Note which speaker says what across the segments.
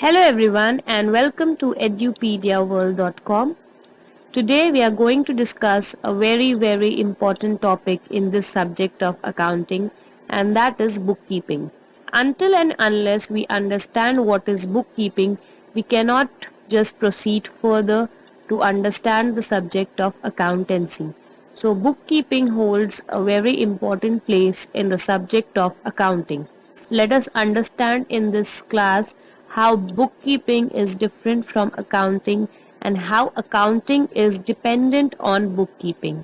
Speaker 1: Hello everyone and welcome to edupediaworld.com. Today we are going to discuss a very important topic in this subject of accounting, and that is bookkeeping. Until and unless we understand what is bookkeeping, we cannot just proceed further to understand the subject of accountancy. So bookkeeping holds a very important place in the subject of accounting. Let us understand in this class how bookkeeping is different from accounting and how accounting is dependent on bookkeeping.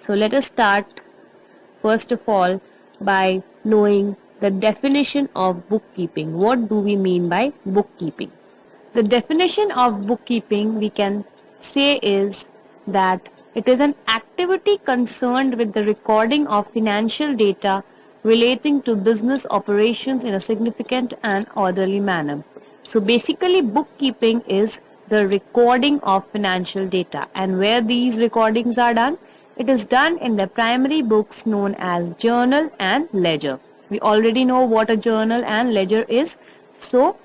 Speaker 1: So let us start first of all by knowing the definition of bookkeeping. What do we mean by bookkeeping? The definition of bookkeeping we can say is that it is an activity concerned with the recording of financial data relating to business operations in a significant and orderly manner. So basically bookkeeping is the recording of financial data, and where these recordings are done, it is done in the primary books known as journal and ledger. We already know what a journal and ledger is. So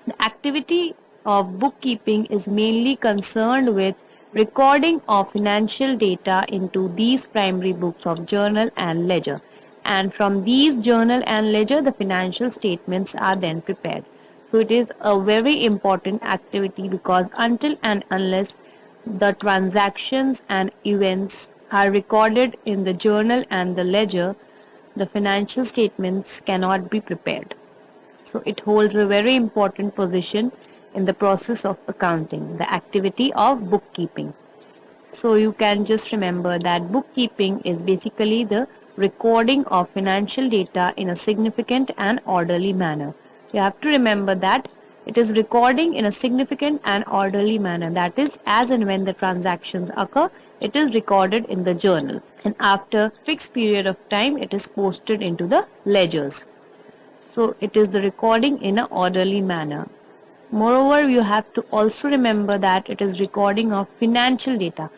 Speaker 1: the activity of bookkeeping is mainly concerned with recording of financial data into these primary books of journal and ledger. And from these journal and ledger, the financial statements are then prepared. So it is a very important activity because until and unless the transactions and events are recorded in the journal and the ledger, the financial statements cannot be prepared. So it holds a very important position in the process of accounting, the activity of bookkeeping. So you can just remember that bookkeeping is basically the recording of financial data in a significant and orderly manner. You have to remember that it is recording in a significant and orderly manner. That is, as and when the transactions occur, it is recorded in the journal. And after fixed period of time, it is posted into the ledgers. So it is the recording in an orderly manner. Moreover, you have to also remember that it is recording of financial data.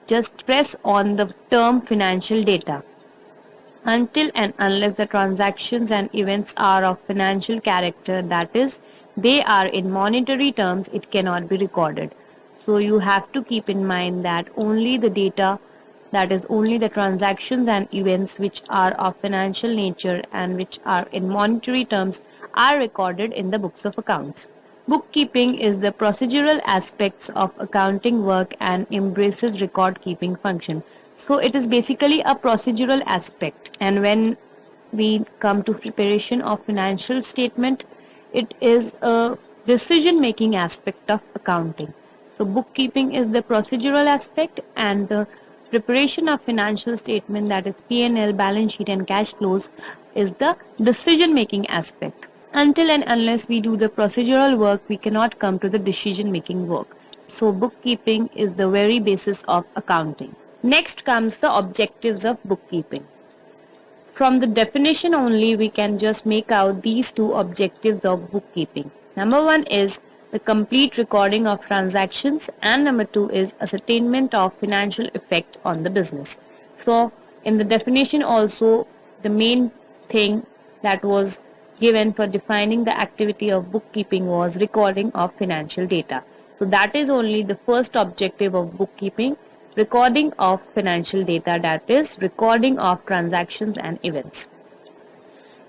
Speaker 1: Just press on the term financial data. Until and unless the transactions and events are of financial character, that is, they are in monetary terms, it cannot be recorded. So you have to keep in mind that only the data, that is only the transactions and events which are of financial nature and which are in monetary terms are recorded in the books of accounts. Bookkeeping is the procedural aspects of accounting work and embraces record keeping function. So it is basically a procedural aspect, and when we come to preparation of financial statement, it is a decision making aspect of accounting. So bookkeeping is the procedural aspect, and the preparation of financial statement, that is P&L, balance sheet and cash flows, is the decision making aspect. Until and unless we do the procedural work, we cannot come to the decision making work. So bookkeeping is the very basis of accounting. Next comes the objectives of bookkeeping. From the definition only, we can just make out these two objectives of bookkeeping. Number one is the complete recording of transactions, and number two is ascertainment of financial effect on the business. So in the definition also, the main thing that was given for defining the activity of bookkeeping was recording of financial data. So that is only the first objective of bookkeeping, recording of financial data, that is recording of transactions and events.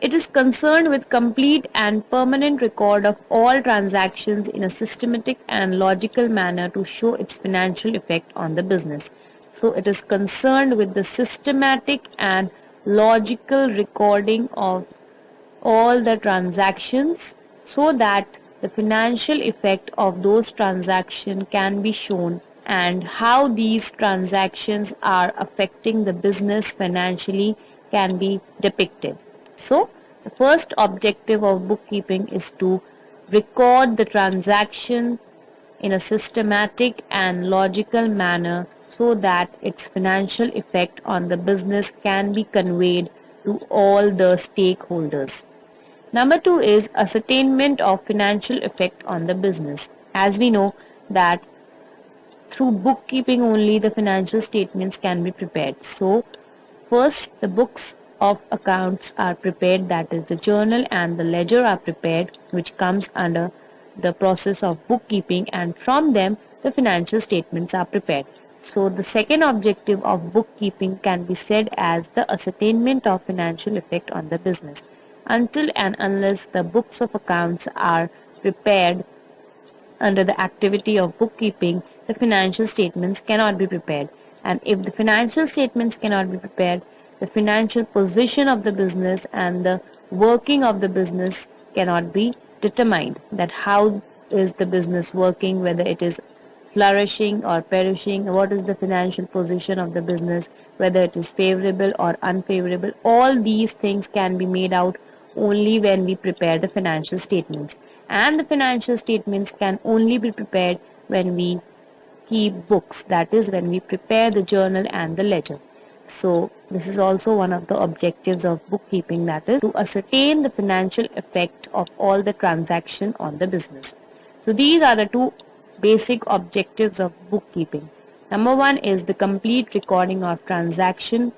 Speaker 1: It is concerned with complete and permanent record of all transactions in a systematic and logical manner to show its financial effect on the business. So it is concerned with the systematic and logical recording of all the transactions so that the financial effect of those transactions can be shown and how these transactions are affecting the business financially can be depicted. So the first objective of bookkeeping is to record the transaction in a systematic and logical manner so that its financial effect on the business can be conveyed to all the stakeholders. Number two is ascertainment of financial effect on the business. As we know that through bookkeeping only the financial statements can be prepared. So first the books of accounts are prepared, that is the journal and the ledger are prepared, which comes under the process of bookkeeping, and from them the financial statements are prepared. So the second objective of bookkeeping can be said as the ascertainment of financial effect on the business. Until and unless the books of accounts are prepared under the activity of bookkeeping, the financial statements cannot be prepared. And if the financial statements cannot be prepared, the financial position of the business and the working of the business cannot be determined. That how is the business working, whether it is flourishing or perishing, what is the financial position of the business, whether it is favorable or unfavorable. All these things can be made out only when we prepare the financial statements. And the financial statements can only be prepared when we keep books, that is, when we prepare the journal and the ledger. So, this is also one of the objectives of bookkeeping, that is, to ascertain the financial effect of all the transaction on the business. So, these are the two basic objectives of bookkeeping. Number one is the complete recording of transaction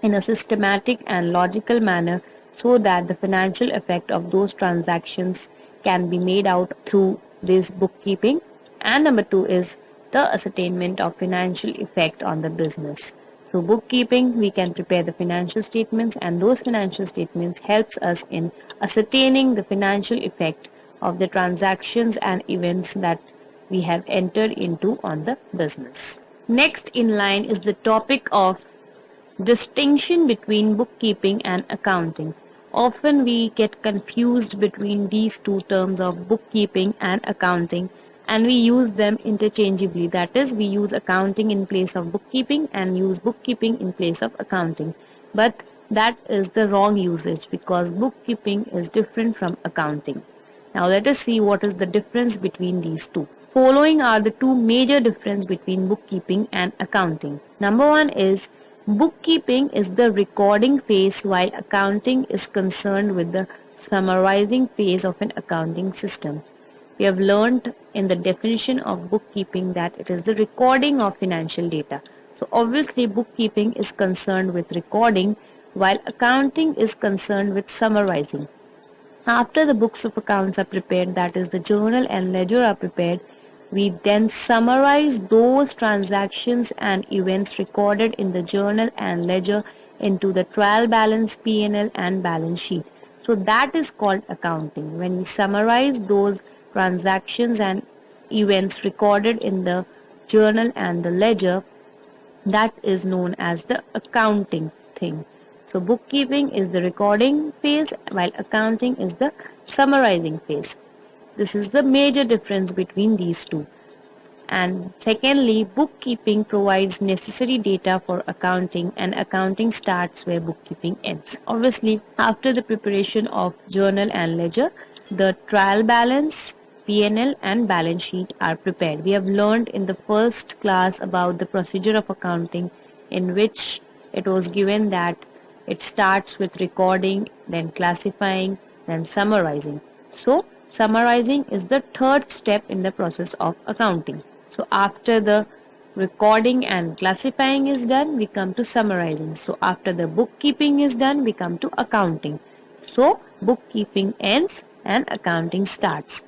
Speaker 1: in a systematic and logical manner so that the financial effect of those transactions can be made out through this bookkeeping. And number two is the ascertainment of financial effect on the business. Through bookkeeping, we can prepare the financial statements, and those financial statements helps us in ascertaining the financial effect of the transactions and events that we have entered into on the business. Next in line is the topic of distinction between bookkeeping and accounting. Often we get confused between these two terms of bookkeeping and accounting, and we use them interchangeably. That is, we use accounting in place of bookkeeping and use bookkeeping in place of accounting. But that is the wrong usage, because bookkeeping is different from accounting. Now let us see what is the difference between these two. Following are the two major differences between bookkeeping and accounting. Number one is bookkeeping is the recording phase, while accounting is concerned with the summarizing phase of an accounting system. We have learned in the definition of bookkeeping that it is the recording of financial data. So obviously bookkeeping is concerned with recording, while accounting is concerned with summarizing. After the books of accounts are prepared, that is the journal and ledger are prepared, we then summarize those transactions and events recorded in the journal and ledger into the trial balance, P&L and balance sheet. So that is called accounting. When we summarize those transactions and events recorded in the journal and the ledger, that is known as the accounting thing. So bookkeeping is the recording phase, while accounting is the summarizing phase. This is the major difference between these two. And secondly, bookkeeping provides necessary data for accounting, and accounting starts where bookkeeping ends. Obviously, after the preparation of journal and ledger, the trial balance, P&L and balance sheet are prepared. We have learned in the first class about the procedure of accounting, in which it was given that it starts with recording, then classifying, then summarizing. So summarizing is the third step in the process of accounting. So after the recording and classifying is done, we come to summarizing. So after the bookkeeping is done, we come to accounting. So bookkeeping ends and accounting starts.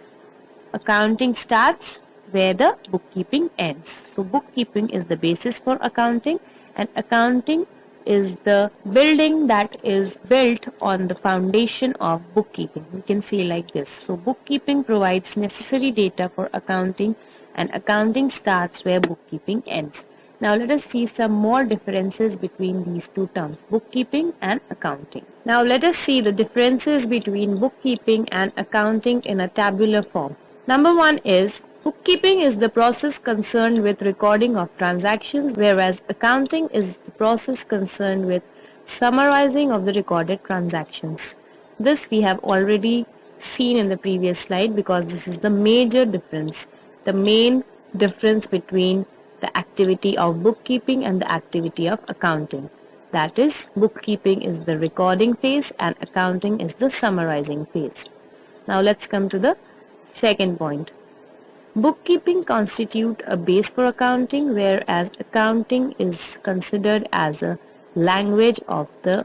Speaker 1: Accounting starts where the bookkeeping ends. So bookkeeping is the basis for accounting, and accounting is the building that is built on the foundation of bookkeeping. We can see like this. So bookkeeping provides necessary data for accounting, and accounting starts where bookkeeping ends. Now let us see some more differences between these two terms, bookkeeping and accounting. Now let us see the differences between bookkeeping and accounting in a tabular form. Number one is bookkeeping is the process concerned with recording of transactions, whereas accounting is the process concerned with summarizing of the recorded transactions. This we have already seen in the previous slide, because this is the major difference, the main difference between the activity of bookkeeping and the activity of accounting. That is, bookkeeping is the recording phase and accounting is the summarizing phase. Now let's come to the second point. Bookkeeping constitutes a base for accounting, whereas accounting is considered as a language of the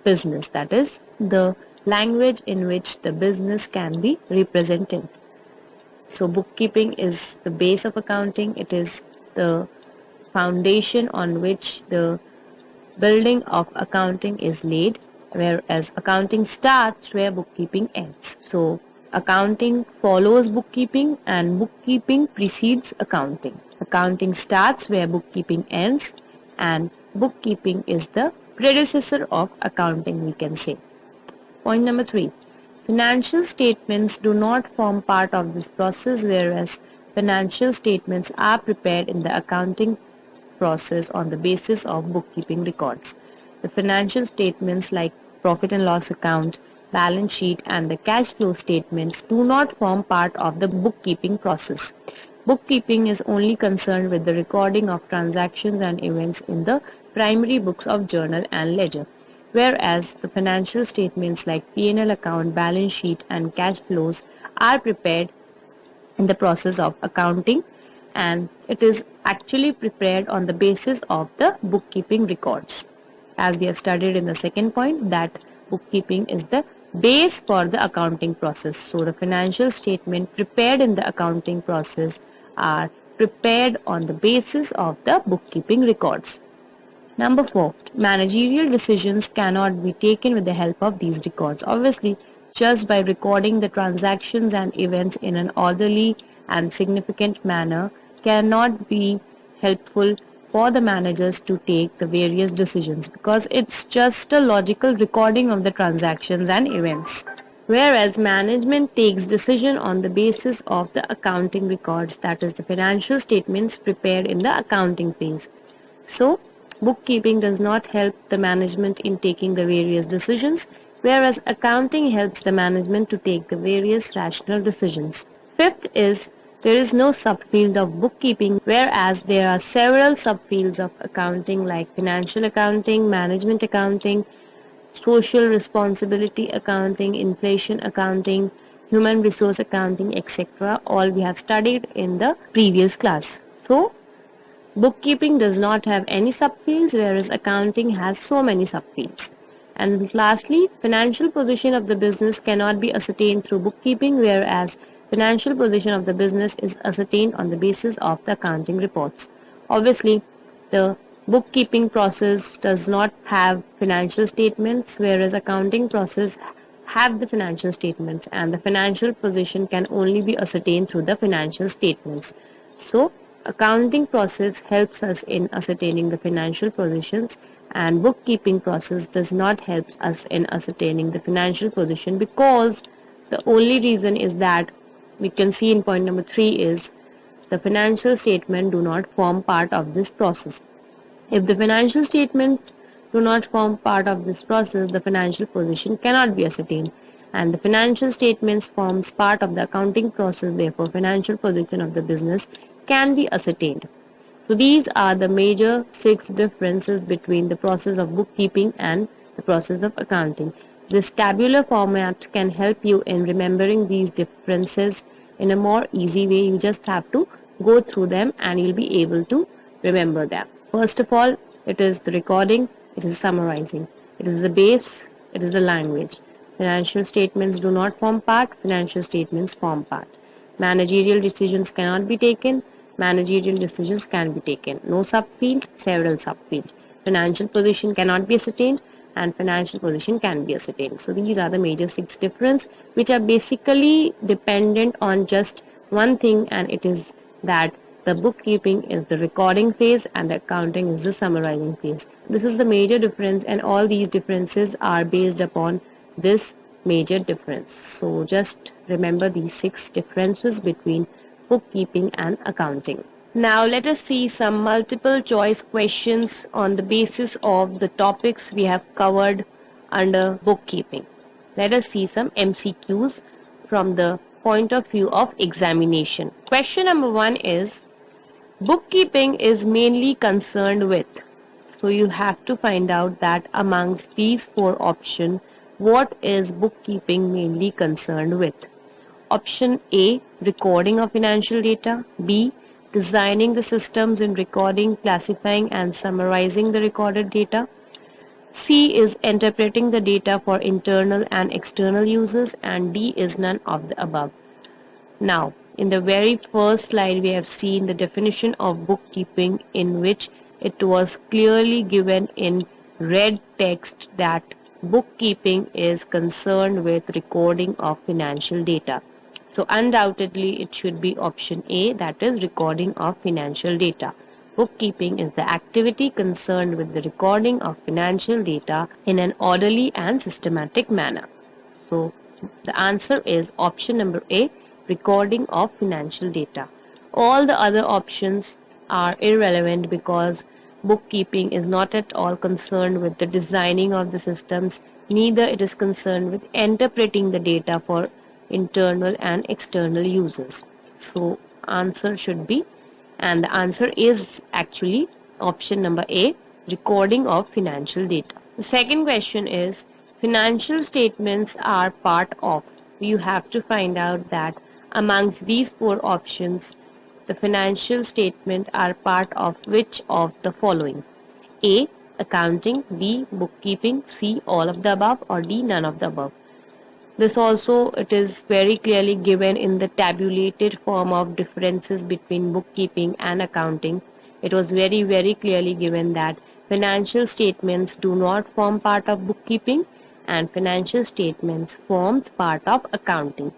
Speaker 1: business, that is, the language in which the business can be represented. So bookkeeping is the base of accounting. It is the foundation on which the building of accounting is laid, whereas accounting starts where bookkeeping ends. So accounting follows bookkeeping and bookkeeping precedes accounting. Accounting starts where bookkeeping ends and bookkeeping is the predecessor of accounting, we can say. Point number 3. Financial statements do not form part of this process, whereas financial statements are prepared in the accounting process on the basis of bookkeeping records. The financial statements like profit and loss account, balance sheet, and the cash flow statements do not form part of the bookkeeping process. Bookkeeping is only concerned with the recording of transactions and events in the primary books of journal and ledger, whereas the financial statements like P&L account, balance sheet, and cash flows are prepared in the process of accounting, and it is actually prepared on the basis of the bookkeeping records. As we have studied in the second point, that bookkeeping is the base for the accounting process. So the financial statement prepared in the accounting process are prepared on the basis of the bookkeeping records. Number 4, managerial decisions cannot be taken with the help of these records. Obviously, just by recording the transactions and events in an orderly and significant manner cannot be helpful for the managers to take the various decisions, because it's just a logical recording of the transactions and events. Whereas management takes decision on the basis of the accounting records, that is the financial statements prepared in the accounting phase. So, bookkeeping does not help the management in taking the various decisions, whereas accounting helps the management to take the various rational decisions. Fifth is, there is no subfield of bookkeeping, whereas there are several subfields of accounting like financial accounting, management accounting, social responsibility accounting, inflation accounting, human resource accounting, etc. All we have studied in the previous class. So, bookkeeping does not have any subfields, whereas accounting has so many subfields. And lastly, financial position of the business cannot be ascertained through bookkeeping, whereas financial position of the business is ascertained on the basis of the accounting reports. Obviously, the bookkeeping process does not have financial statements, whereas accounting process have the financial statements, and the financial position can only be ascertained through the financial statements. So, accounting process helps us in ascertaining the financial positions, and bookkeeping process does not help us in ascertaining the financial position, because the only reason is that we can see in point number 3 is the financial statement do not form part of this process. If the financial statements do not form part of this process, the financial position cannot be ascertained, and the financial statements forms part of the accounting process. Therefore, financial position of the business can be ascertained. So these are the major 6 differences between the process of bookkeeping and the process of accounting. This tabular format can help you in remembering these differences in a more easy way. You just have to go through them and you'll be able to remember them. First of all, it is the recording, it is summarizing, it is the base, it is the language. Financial statements do not form part, financial statements form part. Managerial decisions cannot be taken, managerial decisions can be taken. No subfield, several subfields. Financial position cannot be ascertained, and financial position can be ascertained. So these are the major 6 differences, which are basically dependent on just one thing, and it is that the bookkeeping is the recording phase and the accounting is the summarizing phase. This is the major difference, and all these differences are based upon this major difference. So just remember these 6 differences between bookkeeping and accounting. Now let us see some multiple choice questions on the basis of the topics we have covered under bookkeeping. Let us see some MCQs from the point of view of examination. Question number 1 is, bookkeeping is mainly concerned with. So you have to find out that amongst these 4 options, what is bookkeeping mainly concerned with? Option A, recording of financial data. B, designing the systems in recording, classifying and summarizing the recorded data. C is interpreting the data for internal and external users, and D is none of the above. Now, In the very first slide, we have seen the definition of bookkeeping, in which it was clearly given in red text that bookkeeping is concerned with recording of financial data. So undoubtedly it should be option A, that is recording of financial data. Bookkeeping is the activity concerned with the recording of financial data in an orderly and systematic manner. So the answer is option number A, recording of financial data. All the other options are irrelevant because bookkeeping is not at all concerned with the designing of the systems, neither it is concerned with interpreting the data for internal and external users. So answer should be, and the answer is actually option number A, recording of financial data. The second question is, financial statements are part of. You have to find out that amongst these four options, the financial statement are part of which of the following? A, accounting, B, bookkeeping, C, all of the above, or D, none of the above. This also, it is very clearly given in the tabulated form of differences between bookkeeping and accounting. It was very clearly given that financial statements do not form part of bookkeeping and financial statements forms part of accounting.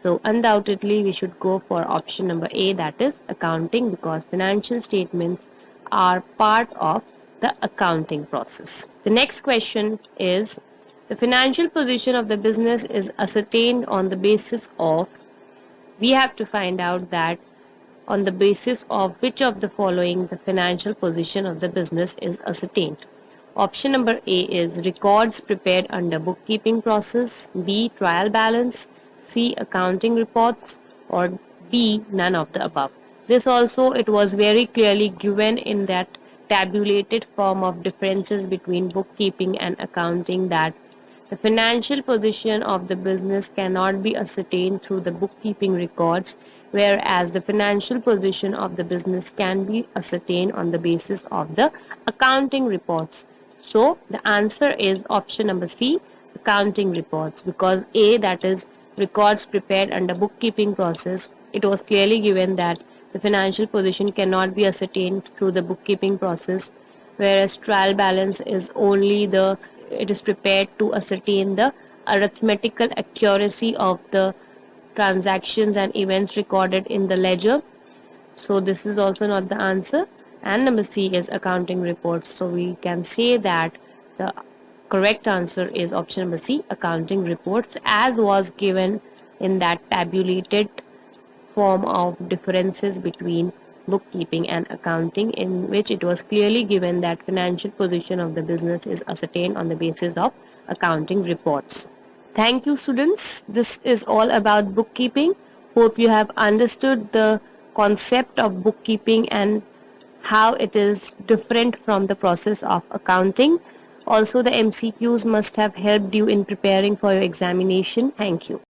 Speaker 1: So undoubtedly we should go for option number A, that is accounting, because financial statements are part of the accounting process. The next question is, the financial position of the business is ascertained on the basis of. We have to find out that on the basis of which of the following the financial position of the business is ascertained. Option number A is records prepared under bookkeeping process, B, trial balance, C, accounting reports, or D, none of the above. This also, it was very clearly given in that tabulated form of differences between bookkeeping and accounting that the financial position of the business cannot be ascertained through the bookkeeping records, whereas the financial position of the business can be ascertained on the basis of the accounting reports. So the answer is option number C, accounting reports, because A, that is records prepared under bookkeeping process, it was clearly given that the financial position cannot be ascertained through the bookkeeping process, whereas trial balance is only it is prepared to ascertain the arithmetical accuracy of the transactions and events recorded in the ledger. So this is also not the answer. And number C is accounting reports. So we can say that the correct answer is option number C, accounting reports, as was given in that tabulated form of differences between bookkeeping and accounting, in which it was clearly given that financial position of the business is ascertained on the basis of accounting reports. Thank you, students. This is all about bookkeeping. Hope you have understood the concept of bookkeeping and how it is different from the process of accounting. Also, the MCQs must have helped you in preparing for your examination. Thank you.